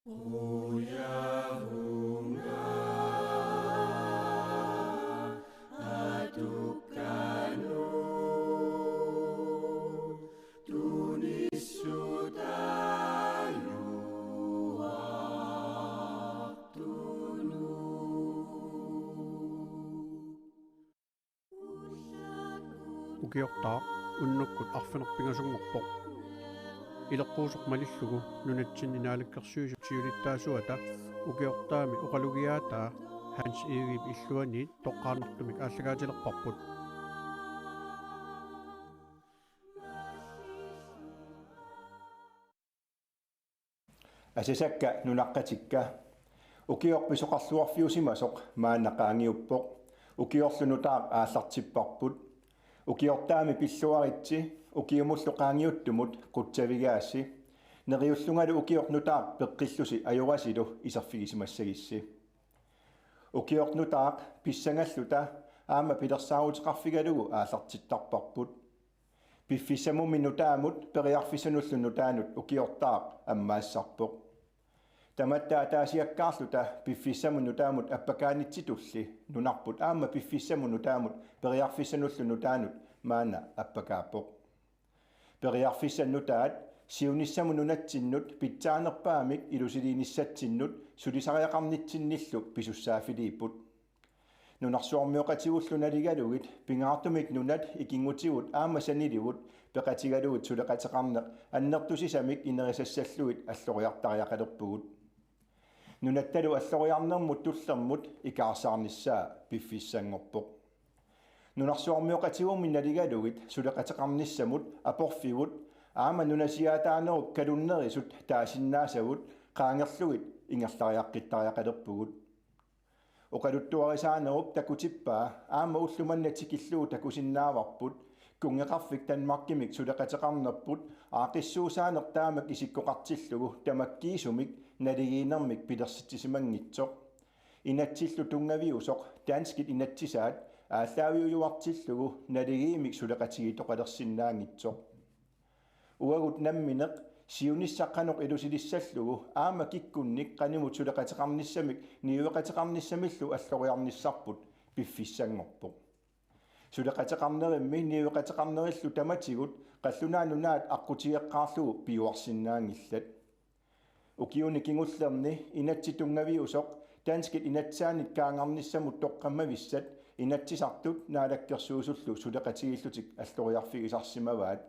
Uyahunga adukanu tunisu tayu waktunu ukiortaa unnukkut arfinerpingasungorpoq ileqquusoq malillugu nunatsin inaalikkersuusuk siulittaasuata ukiortaami uqalugiaataa Hans Egib illuaniit toqqaarnertumik aalлагаатилерпарпут asisakka nunaqqatikka ukiorpisoqarluarfiusimasoq maannaqaangiuppoq ukiorlunutaaq aallartipparput ukiortaami pilluaritsi ukiumulluqaangiuttumut quttavigaassi neriullungalu ukiornutaaq peqqillusi ajorasilu isarfigisimassagissi ukiornutaaq pissangalluta aama pilersaaruteqarfigalugu aallartittarparput piffissamummi nutaamut periarfisanullunutaanut ukiortaaq ammaassarpoq tamattaa taasiakkaarluta piffissamun nutaamut appakaanitsitulli nunarput aama piffissamun nutaamut periarfisanullunutaanut maana appakaappoq periarfissannutaat siunissamun nunatsinnut pitsaanerpaamik ilusiliinissatsinnut sulisariaqarnitsinnillu pisussaafiliipput nunarsuarmioqatigullunaligalugit pingaartumik nunat ikingutigut aamasaniligut peqatigalugut suleqateqarneq annertusisamik inerisassalluit alloriartariaqalerpugut nunattalu alloriarnermut tullermut ikaarsaarnissaa piffissangorpoq nunarsuarmioqatigummin naligalugit suleqateqarnissamut aporfigut aama nunasiaataanerup kalunnerisut taasinnaasavut qaangerlugit ingerlariaqqittariaqalerpugut uqaluttuarisaanerup takutippaa aama ullumannatikillugu takusinnaavarput kungeqarfik tanmarkimik suleqateqarnerput aaqissuusaanertaamak isikkoqartillugu tamakkiisumik naligiinermik pilersittisimangitsoq inatsillu tungaviusoq taanskit inatsisaat aalлааviuyuartillugu naligiimik suleqatigitoqalersinnaangitsoq uagut nammineq siunissaqqanoq ilusilissallugu aama kikkunnik qanimut suleqateqarnissamik niueqateqarnissamillu alloriarnissarput piffissangorpoq suleqateqarnerimmi niueqateqarnerillu tamatigut qallunaanunaat aqqutigeqqaarlugu piuarsinnaangillat ukiuni kingullerni inatsitungaviusoq taanskit inatsaanit kaangarnissamut toqqammavissat inatsisartut naalakkersuusullu suleqatigillutik alloriarfigisarsimavaat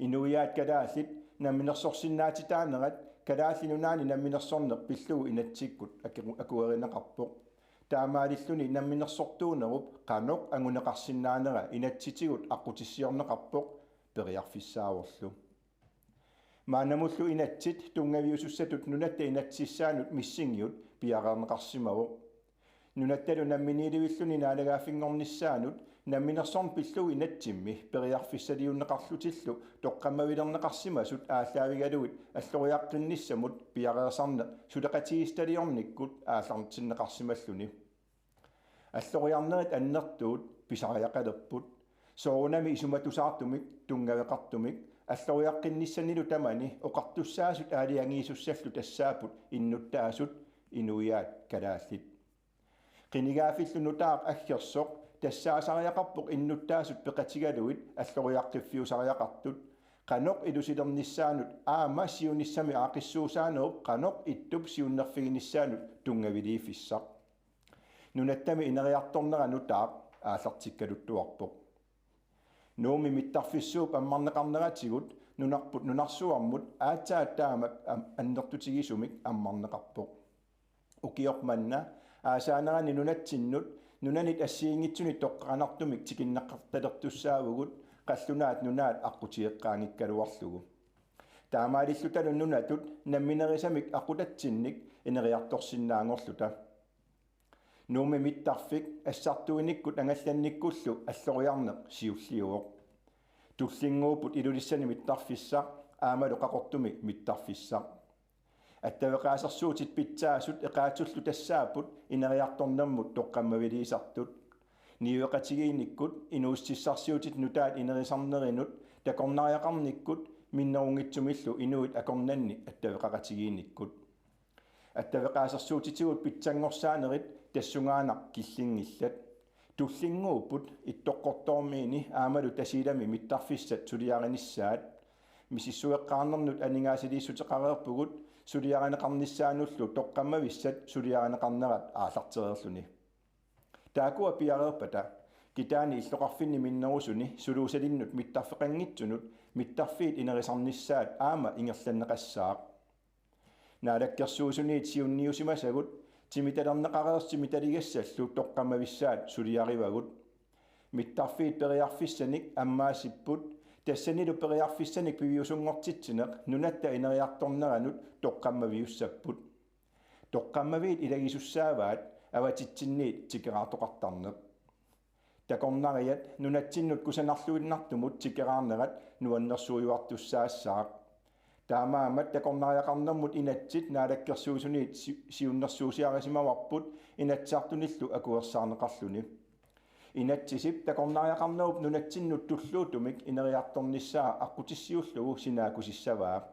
inuiaat kalaallit namminersorsinnaatitaanerat kalaallinunaani namminersorneq pillugu inatsikkut akuerineqarpoq taamaalilluni namminersortuunerup qanoq anguneqarsinnaanera inatsitigut aqutissiorneqarpoq periarfissaavorlu maanamullu inatsit tungaviusussatut nunatta inatsissaanut missingiut piaqerneqarsimavoq nunattalu namminiilivilluni naalagaaffingornissaanut namminersorn pillugu inatsimmi periarfissaliunneqarlutillu toqqammavilerneqarsimasut aalлааvigaluit alloriaqqinnissamut piaqersarneq suleqatigistaliornikkut aallartinneqarsimalluni alloriarnerit annertuut pisariaqalerput soorunami isumatusaartumik tungaveqartumik alloriaqqinnissannilu tamani oqartussaasut aaliangiisussallu tassaaput innuttaasut inuiaat kalaallit qinigaafillunutaaq aggersoq tassaasariaqarpoq innuttaasut peqatigaluit alloriaqqiffiusariaqartut qanoq ilusilernissaanut aama siunissami aaqissuusaanerup qanoq ittup siunnerfiginissaanut tungaviliifissaq nunattami ineriartorneranutaaq aallartikkaluttuarpoq nuumi mittarfissuup ammarneqarneratigut nunarput nunarsuarmut aatsaattaamak annertutigisumik ammarneqarpoq ukiormanna aasaanерани nunatsinnut nunanit assiingitsunit toqqanartumik tikinneqqartalertussaavugut qallunaat nunaat aqutigeqqaangikkaluarlugu taamaalillutalu nunatut namminerisamik aqutatsinnik ineriartorsinnaangorluta nuumi mittarfik assartuinikkut angallannikkullu alloriarneq siulliuoq tullinguuput ilulissani mittarfissaq aamalu qaqortumik mittarfissaq attavaqaasarsuutit pitsaasut eqaatsullu tassaaput ineriartornermut toqqammaviliisartut niueqatigiinnikkut inuussissarsiutit nutaat inerisarnerinut takornariaqarnikkut minnerungitsumillu inuit akornanni attavaqaqatigiinnikkut аттавеқаасерсуутитигут питсангорсаанерит тассунгаанақ киллингиллат туллингууппут иттоққортоормиини аамалу тасилами миттарфиссат сулиариниссаат мисиссуеққарнернут анигаасилииссутеқареерпугут сулиаринеқарниссаануллу тоққаммависсат сулиаринеқарнерат аалартерерлуни таакуа пиареерпата китаани иллоқарфинни миннерусуни сулуусалиннут миттарфеқангитсунут миттарфиит инерисарниссаат аама ингерланнеқассаақ наалаккерсуусуниит сиунниусимасагут тимиталернеқареерсимиталигассаллу тоққаммависсаат сулиаривагут миттарфиит периарфиссаник аммаасиппут тассанилу периарфиссаник пивиусунгортитсинеқ нунатта инериарторнеранут тоққаммавиуссаппут тоққаммавиит илагисуссааваат аватитсинниит тикераартоқартарнеқ такорнариат нунатсиннут кусанарлуиннартумут тикераарнерат нуаннерсуйуартуссаассаақ таамаамат такорнариақарнэрмут инатсит наалаккерсуусуниит сиуннерсуусиарисимаварпут инатсаартуниллу акуерсаарнеқарлуни инатсисип такорнариақарнеруп нунатсиннут туллуутумик инериарторниссаа аққутиссиуллугу синаакусиссаваа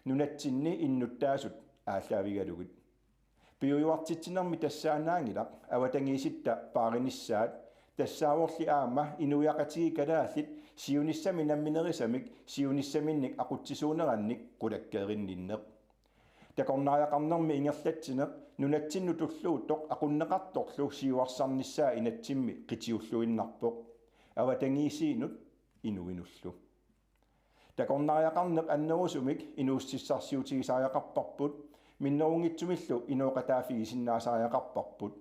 нунатсинни иннуттаасут ааллаавигалугит пиуюартитсинерми тассаанаангилақ аватангииситта пааринissaат тассааворли аама инуяқатиги калааллит сиуниссами намминерисамик сиуниссаминник ақутсисуунеранник қулаккееринниннеқ такорнариақарнерми ингерлатсинеқ нунатсинну туллуутоқ ақуннеқарторлу сиуарсарниссаа инатсимми қитиуллуиннарпоқ аватангиисиинут инуинуллу такорнариақарнеқ аннерусумик инууссиссарсиутигисариақарпарпут миннерунгитсумиллу инуоқатаафигисиннаасариақарпарпут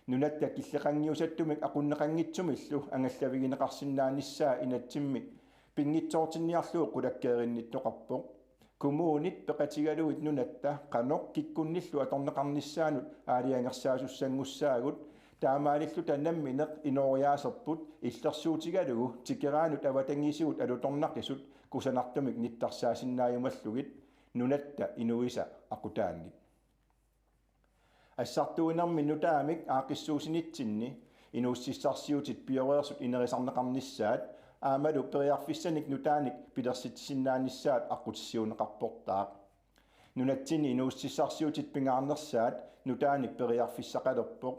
нунатта киллеқангиусаттумик ақуннеқангитсумиллу ангаллавигинеқарсинааниссаа инатсимми пингитсоортинниарлуу қулаккееринниттоқарпоқ кумуунит пеқатигалуит нунатта қаноқ киккунниллу аторнеқарниссаанут аалиангерсаасуссангуссаагут таамаалиллу танамминеқ инориаасерпут иллерсуутигалугу тикераанут аватангисигут алуторнақисут кусанартумик ниттарсаасиннааюмаллугит нунатта инуиса ақутаангит ассартуинарми нутаамик аақиссуусинитсинни инууссиссарсиутит пиореерсут инерисарнеқарниссаат аамалу периарфиссаник нутааник пилерситсиннааниссаат аққутиссиунеқарпортаақ нунатсини инууссиссарсиутит пингаарнерсаат нутааник периарфиссақалерпоқ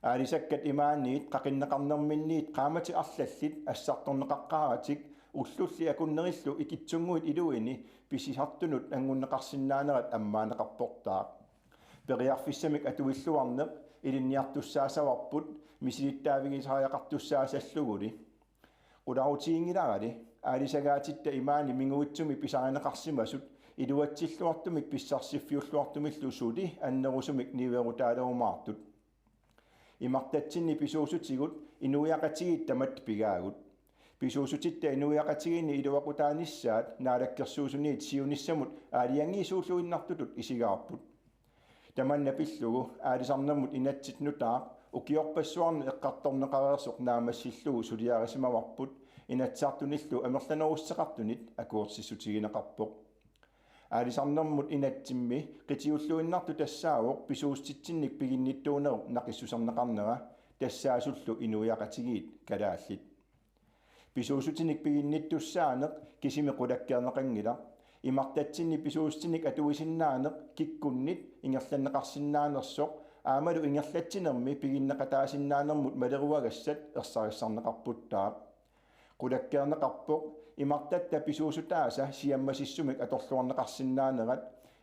аалисаккат имаанниит қақиннеқарнерминниит qaamati арлаллит ассарторнеқаққааратик уллулли акуннериллу икитсунгуит илуини писисартунут ангуннеқарсинаанерат аммаанеқарпортаақ периарфиссамик атуиллуарнеқ илинниартуссаасаварпут мисилиттаавигисариақартуссаасаллугули qulaarutiingilagали аалисагаатитта имаани мингуитсуми писаринеқарсимасут илуатсиллуартумик писсарсиффиуллуартумиллу сули аннерусумик ниверутаалерумаартут имартатсинни писуусутигут инуяқатигит тамат пигаагут писуусутитта инуяқатигини илуақутааниссаат наалаккерсуусуниит сиуниссамут аалиангиисууллуиннартутут исигаарпут таманна пиллугу аалисарнэрмут инатсит нутаа укиорпассуарни эққарторнеқареерсоқ наамассиллугу сулиарисимаварпут инатсаартуниллу амерланеруссеқартунит акуерсиссутигинеқарпоқ аалисарнэрмут инатсимми қитиуллуиннарту тассаавоқ писууститсинник пигинниттуунеру нақиссусарнеқарнера тассаасуллу инуяқатигиит калааллит писуусутиник пигинниттуссаанеқ кисими қулаккеернеқангила имартатсинни писуустиник атуисиннаанеқ киккуннит ингерланнеқарсинаанерсоқ аамалу ингерлатсинерми пигиннеқатаасиннаанермут малеруагассат ерсариссарнеқарпуттаа qulakkeerneqarpoq имартатта писуусутааса сиаммасиссумик аторлуарнеқарсинаанерат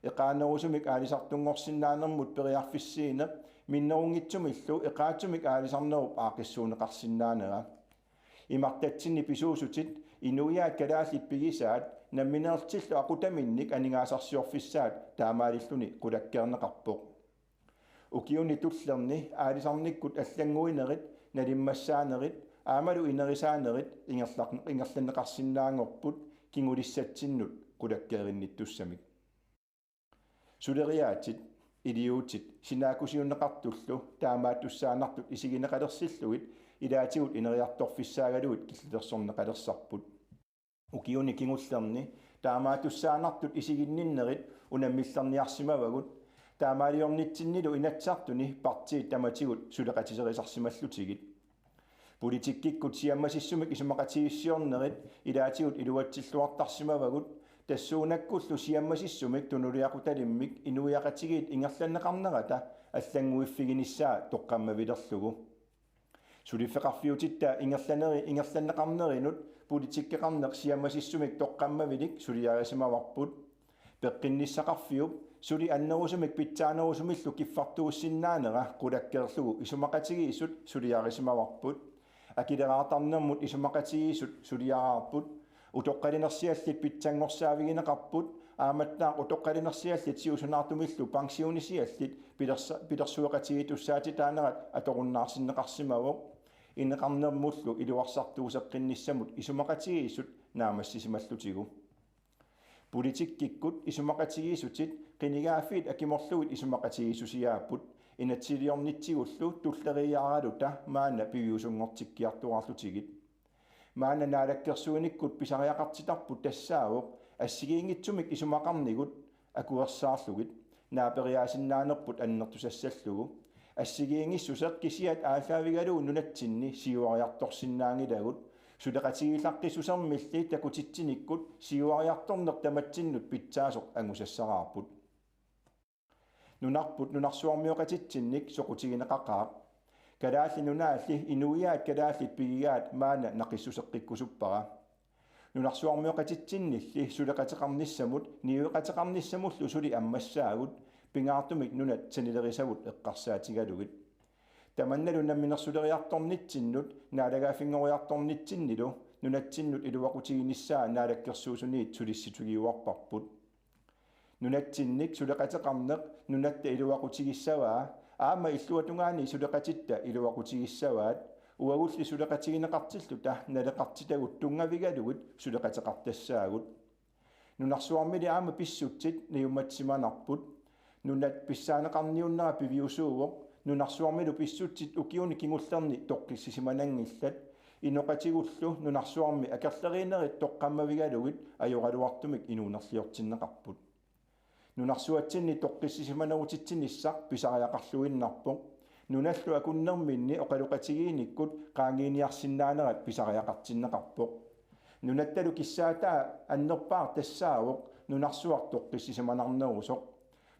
эқааnerusumик аалисартунгорсинаанермут периарфиссиинеқ миннерунгитсумиллу эқаатсумик аалисарнеруп аақиссуунеқарсинаанера имартатсинни писуусутит инуяат калааллит пигисаат намминеертиллу aqutamинник анигаасарсиорфиссаат таамаалиллуни qulakkeerneqarpoq укиуни туллерни аалисарниккут аллангуинерит налиммассаанерит аамалу инерисаанерит ингерланнеқарсинаангорпут кингулиссатсиннут qulakkeerinnitussamik сулериаатит илиуутит синаакусиуннеқартуллу таамааттуссаанартут исигинеқалерсиллугит илаатигут инериарторфиссаагалугит киллерсорнеқалерсарпут укиуни кингуллерни таамааттуссаанартут исигинниннерит унаммиллерниарсимавагут таамаалиорнитсиннилу инатсартуни партиит таматигут сулеқатисерисарсималлутигит политиккиккут сиаммасиссумик исумақатигиссиорнерит илаатигут илуатсиллуартарсимавагут тассуунаккуллу сиаммасиссумик тунулиақуталиммик инуиақатигиит ингерланнеқарнерата аллангуиффигиниссаа тоққаммавилерлугу сулиффеқарфиутитта ингерланнеқарнеринут политиккеқарнеқ сиаммасиссумик тоққаммавилик сулиарисимаварпут пеққинниссақарфиуп сули аннерусумик питсаанерусумиллу киффартууссиннаанера қулаккерлугу исумақатигиисут сулиарисимаварпут акилераатарнермут исумақатигиисут сулиараарпут утоққалинерсиаллит питсангорсаавигинеқарпут ааматтаа утоққалинерсиаллит сиусунаартумиллу пансионисиаллит пилерсуеқатигитуссаати таанерат аторуннаарсиннеқарсимавоқ инеқарнермуллу илуарсартуусеққинниссамут исумақатигиисут наамассисималлутигу политиккиккут исумақатигиисутит қинигааффит акиморлугит исумақатигиисусиааппут инатсилиорнитсигуллу туллериааралута маана пивиусунгортиккиартуарлутигит маана наалаккерсуиниккут писариақартитарпут тассаавоқ ассигиингитсумик исумақарнигут акуерсаарлугит наапериаасиннаанерпут аннертусассаллугу ассигиингиссусеқ кисиат ааллаавигалуу нунатсинни сиуариарторсиннаангилагут сулеқатигилаққиссусермилли такутитсиниккут сиуариарторнер таматсиннут питсаасоқ ангусассараарпут нунарпут нунарсуармиоқатитсинник соқутигинеқақаақ калаалли нунаалли инуиаат калааллит пигигаат маана нақиссусеққиккусуппара нунарсуармиоқатитсиннилли сулеқатеқарниссамут ниуеқатеқарниссамуллу сули аммассаагут пингаартумик нунат санилерисавут эққарсаатигалугит таманналу намминерсулериарторнитсиннут наалагаафингориарторнитсиннилу нунатсиннут илуақутигиниссаа наалаккерсуусуниит сулисситугиуарпарпут нунатсинник сулеқатеқарнеқ нунатта илуақутигиссаваа аама иллуатунгаани сулеқатитта илуақутигиссаваат уагулли сулеқатигинеқартиллута налеқартитагут тунгавигалугут сулеқатеқартассаагут нунарсуармили аама писсутсит ниуматсиманарпут нунат писсаанеқарниуннера пивиусуувоқ нунарсуармилу писсутсит укиуни кингуллерни тоққиссисиманангиллат иноқатигуллу нунарсуарми акерлеринерит тоққаммавигалугит ajorалуартумик инуунерлиортиннеқарпут нунарсуатсинни тоққиссисиманагутитсиниссақ писариақарлуиннарпоқ нуналлу акуннерминни оқалуқатигииниккут qaangiiniarsinnaanеrat писариақартиннеқарпоқ нунатталу киссаатаа аннерпаар тассаавоқ нунарсуар тоққиссисиманарнерусоқ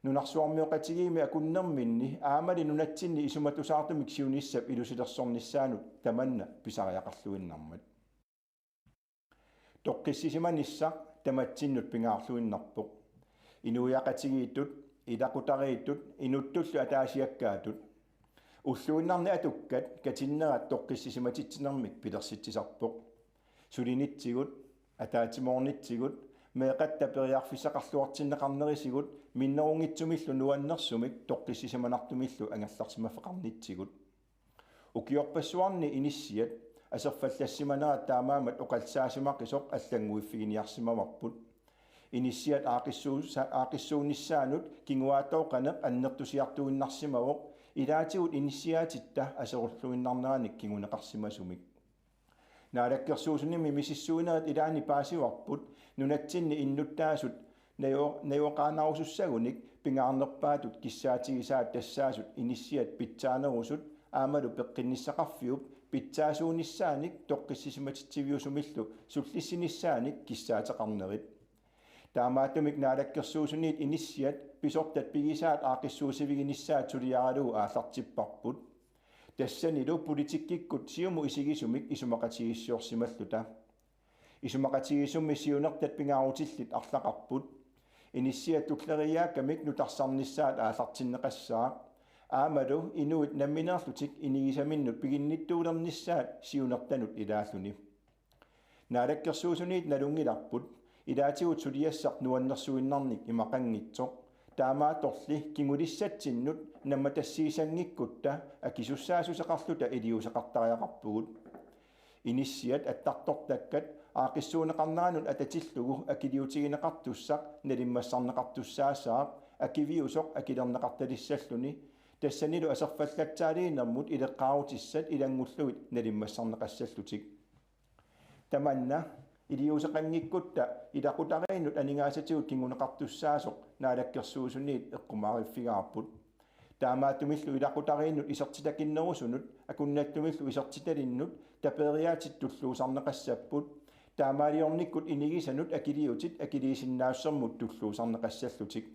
нунарсуармиоқатигиими акуннерминни аамали нунатсинни исуматусаартумик сиуниссап илусилерсорниссаанут таманна писариақарлуиннармат тоққиссисиманиссақ таматсиннут пингаарлуиннарпоқ инуиақатигииттут илақутарииттут инуттуллу атаасиаккаатут уллуиннарни атуккат катиннерат тоққиссисиматитсинермик пилерситсисарпоқ сулинитсигут атаатимоорнитсигут меэқатта периарфисақарлуартиннеқарнерисигут миннерунгитсумиллу нуаннерсумик тоққиссисиманартумиллу ангерларсимафеқарнитсигут укиорпассуарни иниссиат асерфаллассиманерат таамаамат оқалсаасимақисоқ аллангуиффигиниарсимаварпут иниссиат аақиссууниссаанут кингуаатоқанеқ аннертусиартуиннарсимавоқ илаатигут иниссиаатитта асеруллуиннарнераник кингунеқарсимасумик наалаккерсуусуними мисиссуинерат илаани паасиварпут нунатсинни иннуттаасут наиоқаанаруссагуник пингаарнерпаатут киссаатигисаат тассаасут иниссиат питсаанерусут аамалу пеққинниссақарфиуп питсаасууниссааник тоққиссисиматитсивиусумиллу суллиссиниссааник киссаатеқарнерит таамаатумик наалаккерсуусуниит иниссиат писортат пигисаат аақиссуусивигиниссаат сулиаралуу ааллартиппарпут тассанилу политиккиккут сиуму исигисумик исумақатигиссуорсималлута исумақатигисумми сиунертат пингаарутиллит арлақарпут иниссиат туклериааккамик нутарсарниссаат ааллартиннеқассаа аамалу инуит намминерлутик инигисаминнут пигинниттуулерниссаат сиунертанут илааллуни наалаккерсуусуниит налунгиларпут илаатигут сулиассақ нуаннерсуиннарник имақангитсоқ таамааторли кингулиссатсиннут намматассиисангиккутта акисуссаасусеқарлута илиусеқартариақарпугут иниссиат аттартортаккат аақиссуунеқарнаанут ататиллугу акилиутигинеқартуссақ налиммассарнеқартуссаассаақ акивиусоқ акилернеқарталиссаллуни тассанилу асерфаллатсаалиинермут илеққарутиссат илангуллугит налиммассарнеқассаллутик таманна илиусеқангиккутта илақутариинут анигаасатигут кингунеқартуссаасоқ наалаккерсуусуниит эққумаариффигаарпут таамааттумиллу илақутариинут исертитакиннерусунут акуннаттумиллу исертиталиннут тапериаатиттуллуусарнеқассаппут таамаалиорниккут инигисанут акилиутит акилиисиннаавсэрмут туллуусарнеқассаллутик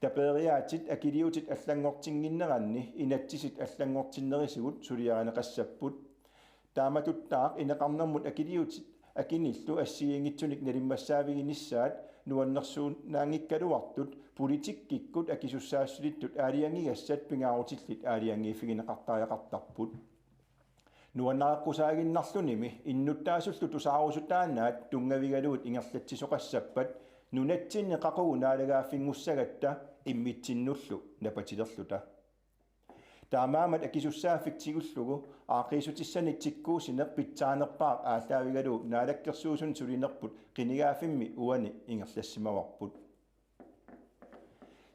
тапериаатит акилиутит аллангортингиннеранни инатсисит аллангортиннерисигут сулиаранеқассаппут тааматуттаақ инеқарнэрмут акилиутит акиниллу ассигингитсуник налиммассаавигиниссаат нуаннэрсуунаангиккалуартут политиккиккут акисуссаассулиттут аалиангигассат пингаарутиллит аалиангииффигинеқартариақартарпут нуаннараққусаагиннарлуними иннуттаасуллу тусаарусутаанаат тунгавигалуут ингерлатсисоқассаппат нунатсинне қақугу наалагааффингуссагатта иммитсиннуллу напатилерлута таамаамат акисуссааффиктигуллугу аақисутиссаник тиккуусинеқ питсаанерпаа ааллаавигалуу наалаккерсуусун сулинерпут қинигаафимми уани ингерлассимаварпут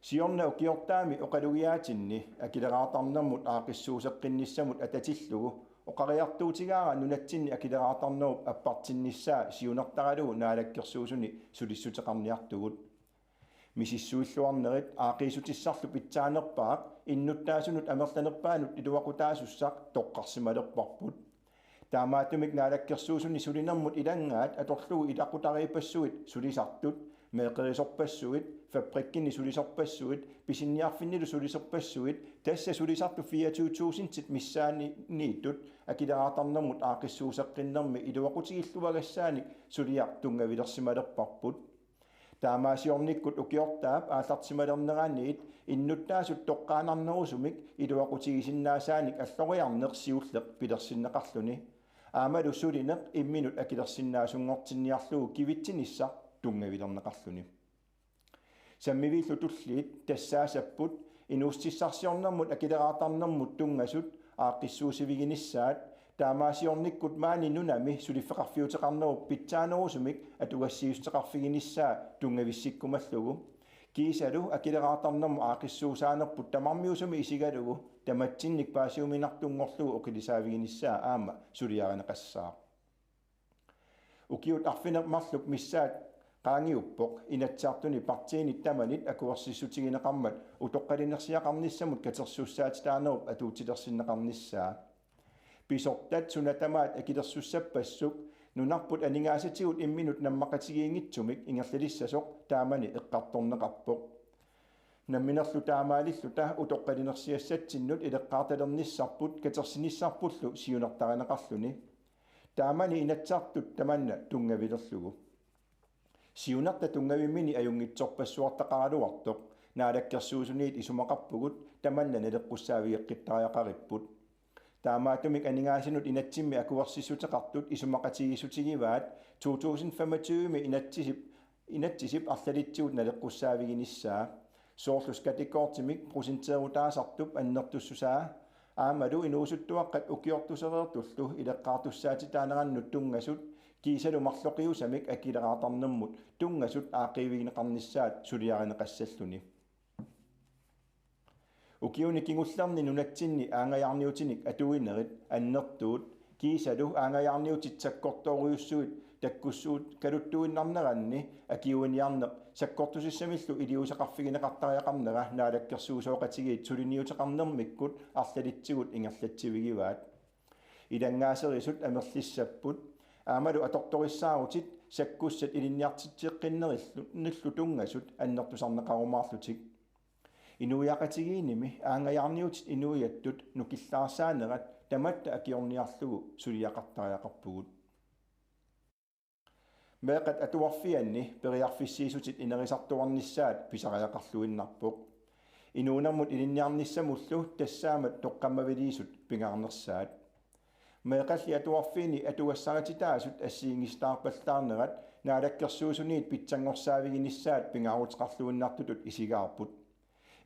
сиорна укиортаами оқалугиаатинни акилераатарнэрмут аақиссуусеққинниссамут ататиллугу оқариартуутигаара нунатсинни акилераатарнеруп аппартинниссаа сиунертаралугу наалаккерсуусуни сулиссутеқарниартугут мисиссуиллуарнерит аақисутиссарлу питсаанерпаақ иннуттаасунут амерланерпаанут илуақутаасуссақ тоққарсималерпарпут таамаатумик наалаккерсуусуни сулинермут илангаат аторлугу илақутариипассуит сулисартут меэқерисорпассуит фабриккини сулисорпассуит писинниарфиннилу сулисорпассуит тасса сулисарту 24000 миссаани нииттут акилераатарнермут аақиссуусеққиннерми илуақутигиллувагассааник сулиар тунгавилерсималерпарпут таамаасиорниккут укиортаап ааллартималернераанниит иннуттаасут тоққаанарнерусумик илуақутигисиннаасааник аллориарнеқ сиуллеқ пилерсиннеқарлуни аамалу сулинеқ имминут акилерсиннаасунгортинниарлугу кивитсиниссар тунгавилернеқарлуни саммивиллу туллиит тассаасаппут инуустиссарсиорнэрмут акилераатарнэрмут тунгасут ааққиссуусивигиниссаат таамаасиорниккут маани нунами сулиффеқарфиутеқарнеруп питсаанерусумик атугассиустеқарфигиниссаа тунгависсиккумаллугу кисалу акилераатарнэрму аақиссуусаанерпут тамармиусуми исигалугу таматсинник паасиуминартунгорлугу оқилисаавигиниссаа аама сулиаранеқассаа укиут арфинермарлук миссаат qaangiuppoq inatsartuni partiinit tamanit akuarsissutigineqarmat utoqqalinnersiaqarnissamut katersuussaatitaanerup atuutilersinneqarnissaa pisortat sunatamaat akilersussappassuk nunarput aningaasatigut imminut nammaqatigiingitsumik ingerlalissassoq taamani eqqartorneqarpoq намминерлу таамаалиллута утоққалинерсиассатсиннут илеққаарталерниссарпут катерсинissarpullu сиунертаринеқарлуни таамани инатсартут таманна тунгавилерлугу сиунерта тунгавиммини аюнгитсорпассуартақаралуартоқ наалаккерсуусуниит исумақарпугут таманна налеққуссаавиеққиттариақариппут таамаатумик анигаасинут инатсимми акуарсиссутеқартут исумақатигиссутигиваат 2025ми инатсисип арлалитсигут налеққуссаавигиниссаа соорлус катикоортимик просентерутаасартуп аннертуссусаа аамалу инуусуттуаққат укиортусереертуллу илеққаартуссаатитаанераннут тунгасут кисалу марлоқиусамик акилераатарнэрмут тунгасут аақивигинеқарниссаат сулиаринеқассаллуни укиуни кингулларни нунатсинни аангаяарниутиник атуинерит аннертуут кисалу аангаяарниутитсаккорторуйуссуит таккуссуут калуттуиннарнеранни акиуниарнеқ саккортусиссамиллу илиусеқарфигинеқартариақарнера наалаккерсуусооқатигиит сулиниутеқарнермиккут арлалитсигут ингерлатсивигиваат илангаасерисут амерлиссаппут аамалу аторториссаарутит саккуссат илинниартитсеққиннериллу нуллу тунгасут аннертусарнеқарумаарлутик инуяқатигииними аангаяарниутит инуяттут нукиллаарсаанерат таматта акиорниарлугу сулиақартариақарпугут меқат атуарфианни периарфиссиисутит инерисартуарниссаат писариақарлуиннарпоқ инуунэрмут илинниарниссамуллу тассаамат тоққаммавилиисут пингаарнерсаат меқалли атуарфиини атуассаратитаасут ассиингистаарпаллаарнерат наалаккерсуусуниит питсангорсаавигиниссаат пингаарутеқарлуиннартутут исигаарпут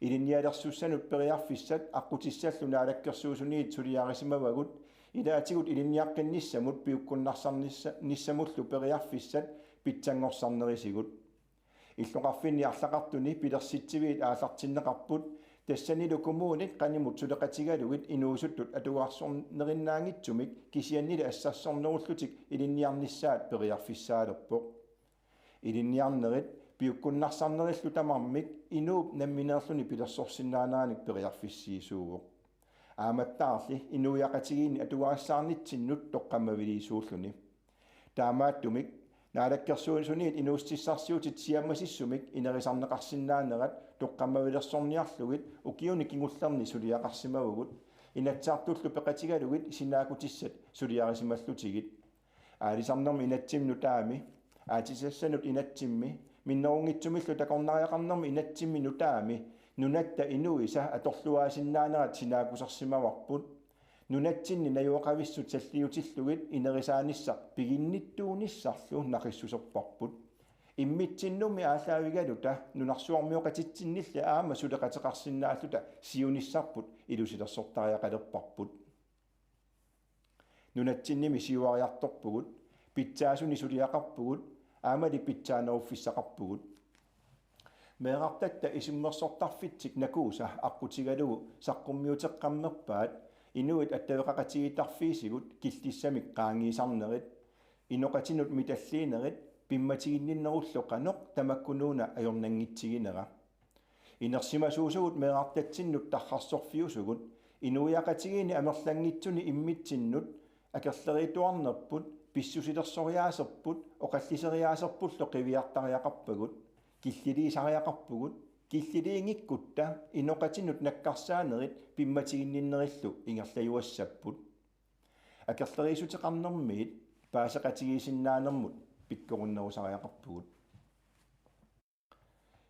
илинниалерсуссанут периарфиссат аққутиссаллу наалаккерсуусуниит сулиарисимавагут илаатигут илинниаққинниссамут пиуккуннарсарниссамуллу периарфиссат питсангорсарнерисигут иллоқарфинни арлақартуни пилерситсивиит ааллартиннеқарпут тассанилу коммуунит qaнимут сулеқатигалугит инуусуттут атуаарсорнериннаангитсумик кисианнила ассарсорнеруллутик илинниарниссаат периарфиссаалерпоқ илинниарнерит пиуккуннарсарнериллу тамармик инууп намминеерлуни пилерсорсиннаанааник периарфиссиисуугоқ ааматтаарли инуяқатигиини атуаассаарнитсиннут тоққаммавилиисууллуни таамааттумик наалаккерсуунсуниит инуустиссарсиутит сиаммасиссумик инерисарнеқарсиннаанерат тоққаммавилерсорниарлугит укиуни кигуллерни сулиақарсимавгут инатсаартуллу пеқатигалугит синаакутиссат сулиарисималлутигит аалисарнерми инатсимну таами аатисассанут инатсимми миннерунгитсумиллу такорнариақарнерми инатсимми нутаами нунатта инуиса аторлуаасиннаанерат синаакусарсимаварпут нунатсинни наюоқависсут саллиутиллугит инерисааниссар пигинниттуунissarlu нақиссусерпарпут иммитсиннуми аалаавигалута нунарсуармиоқатитсиннилла аама сулеқатеқарсинааллута сиуниссарпут илусилерсортариақалерпарпут нунатсинними сиуариарторпугут питсаасуни сулиақарпугут аамали питсаанеруффиссақарпугут меэқартатта исуммерсортарфитсик накууса аққутигалугу саққуммиутеққаммерпаат инуит аттавеқақатигитарфиисигут киллиссамик qaangiisarnerit иноқатинут миталлиинерит пимматигинниннеруллоқаноқ тамаккунууна ajornanngitsigинера инерсимасуусугут меэқартатсиннут тархарсорфиусугут инуиақатигини амерлангитсуни иммитсиннут акерлеритуарнерпут писсусилерсориаасерпут оқаллисериаасерпулло қивиартариақарпагут киллилисариақарпугут киллилиингиккутта иноқатинут наккарсаанерит пимматигинниннериллу ингерлаюассаппут акерлерисутеқарнэрмиит паасеқатигисиннаанермут пиккоруннерусариақарпугут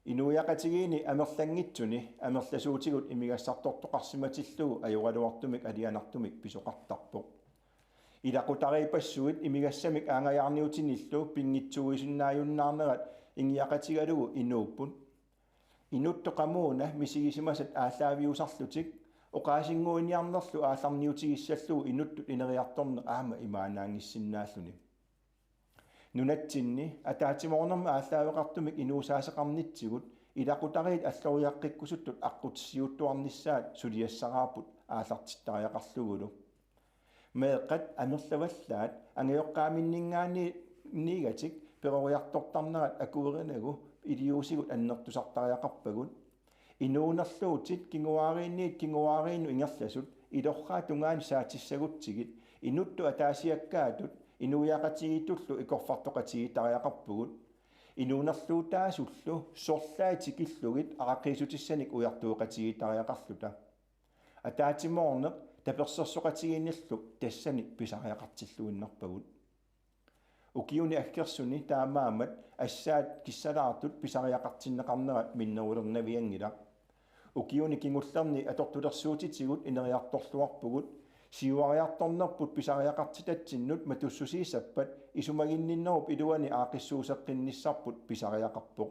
инуиақатигини амерлангитсуни амерласуутигут имигассартортоқарсиматиллугу ajorалуартумик алианартумик писоқартарпоқ илақутариипассуит имигассамик аангаяарниутиниллу пингитсуисиннааюннаарнерат ингиақатигалугу инууппут инуттоқамууна мисигисимасат ааллаавиусарлутик оқаасингуиниарнерлу аалларниутигиссаллугу инуттут инериарторне аама имаанаангиссиннааллуни нунатсинни атаатиморнерма ааллаавеқартумик инуусаасеқарнитсигут илақутариит аллориаққиккусуттут аққутиссиуттуарниссаат сулиассараарпут ааллартиттариақарлугулу меэққат амерлаваллаат ангиоққааминнингаани нигатик перориартортарнерат акуеринагу илиусигут аннертусартариақарпагут инуунерлуутит кингуаариинну ингерласут илорраа тунгаани саатиссагутсигит инутту атаасиаккаатут инуиақатигиттуллу икорфартоқатигитариақарпугут инуунерлуутаасуллу сорлаатикиллугит араққиисутиссаник уяртуоқатигитариақарлута атаатимоорнеқ таперсерсоқатигиннерлу тассаник писариақартиллуиннарпагут укиуни аккерсуни таамаамат ассаат киссалаартут писариақартиннеқарнерат миннерулернавиангила укиуни кингуллерни атортулерсуутитигут инериарторлуарпугут сиуариарторнерпут писариақартитатсиннут матуссусиисаппат исумагинниннеруп илуани аақиссуусеққинниссарпут писариақарпоқ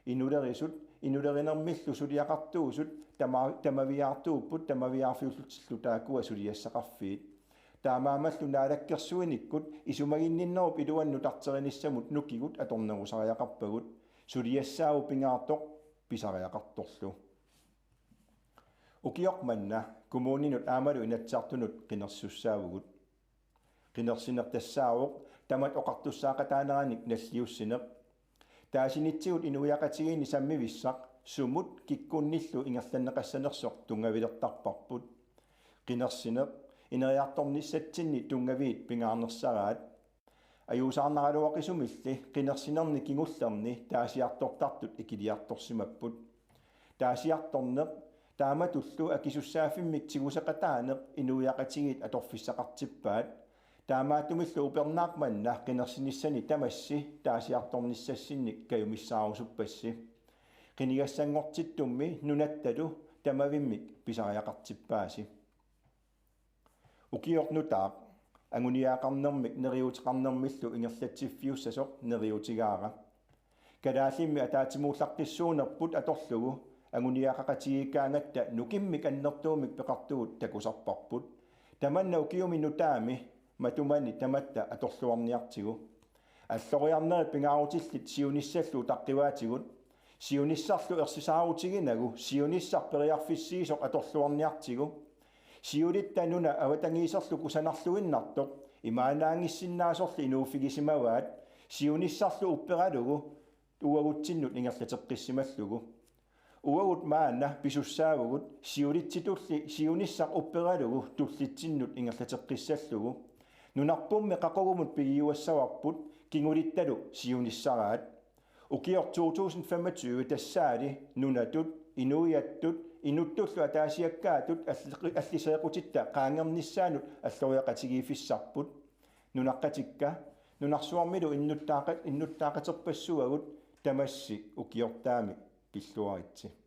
инулерисут инулеринермиллу сулиақартуусут тамавиаартууппут тамавиаарфиуллутиллу таакуа сулиассақарфиит таамаамаллу наалаккерсуиниккут исумагинниннеруп илуанну тартериниссамут нукигут аторнерусариақарпагут сулиассаау пингаартоқ писариақарторлу укиоқманна кумуунинут аамалу инатсаартунут қинерсуссаавгут қинерсинертассаавоқ тамат оқартуссаақатаанераник наллиуссинеқ таасинитсигут инуиақатигини саммивиссақ сумут киккунниллу ингерланнеқассанерсоқ тунгавилертарпарпут қинерсинеқ инериарторниссатсинни тунгавиит пингаарнерсараат аюусаарнаралуақисумилли қинерсинерни кигуллерни таасиартортартут икилиарторсимаппут таасиарторнеқ тааматуллу акисуссааффиммик тигусеқатаанеқ инуиақатигит аторфиссақартиппаат таамаатумиллу упернаақманна қинерсиниссани тамасси таасиарторниссассинник каюмиссаарусуппасси қинигассангортиттумми нунатталу тамавиммик писариақартиппааси укиорнутаақ ангуниаақарнермик нериутеқарнермиллу ингерлатсиффиуссасоқ нериутигаара калаалимми атаатимууллаққиссуунерпут аторлугу ангуниаақақатигиккаангатта нукиммик аннертуумик пеқартугут такусарпарпут таманна укиуми нутаами матумани таматта аторлуарниартигу аллориарнери пингаарутиллит сиуниссаллу таққиваатигут сиуниссарлу ерсисаарутигинагу сиуниссарпериарфиссиисоқ аторлуарниартигу сиулиттануна аватангиисерлу кусанарлуиннартоқ имаанаангиссиннаасорли инууффигисимаваат сиуниссарлу уппералугу уагутсиннут ингерлатеққиссималлугу уагут маана писуссаавгут сиулитситулли сиуниссақ уппералугу туллитсиннут ингерлатеққиссаллугу Nunarpummi qaqogumut pigiuassawarput kingulittalu siunissaraat. Ukior 2025 tassaali nunatut inuiattut inuttullu ataasiakkaatut alliseequtitta qaangernissaanut alloriaqatigifissarput nunaqqatikka nunarsuarmilu innuttaaqaterpassuagut tamassi ukiortaami pilluaritsi.